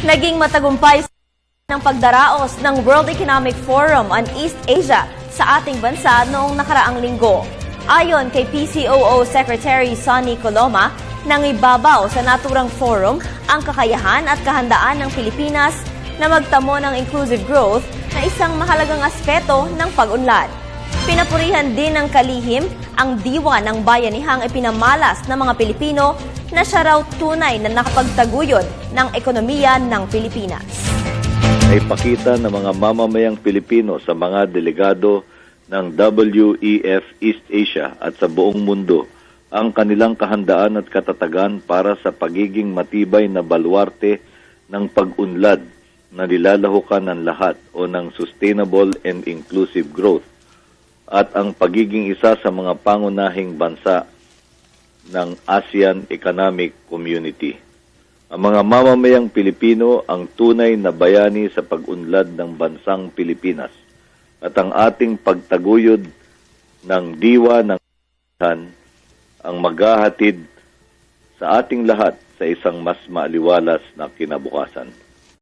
Naging matagumpay ng pagdaraos ng World Economic Forum on East Asia sa ating bansa noong nakaraang linggo. Ayon kay PCOO Secretary Sonny Coloma, nangibabaw sa naturang forum ang kakayahan at kahandaan ng Pilipinas na magtamo ng inclusive growth na isang mahalagang aspeto ng pag-unlad. Pinapurihan din ng kalihim ang diwa ng bayanihang ipinamalas ng mga Pilipino na siya raw tunay na nakapagtaguyod ng ekonomiya ng Pilipinas. Naipakita ng mga mamamayang Pilipino sa mga delegado ng WEF East Asia at sa buong mundo ang kanilang kahandaan at katatagan para sa pagiging matibay na baluarte ng pag-unlad na nilalahukan ng lahat o ng sustainable and inclusive growth at ang pagiging isa sa mga pangunahing bansa ng ASEAN Economic Community. Ang mga mamamayang Pilipino ang tunay na bayani sa pag-unlad ng bansang Pilipinas at ang ating pagtaguyod ng diwa ng ang maghahatid sa ating lahat sa isang mas maaliwalas na kinabukasan.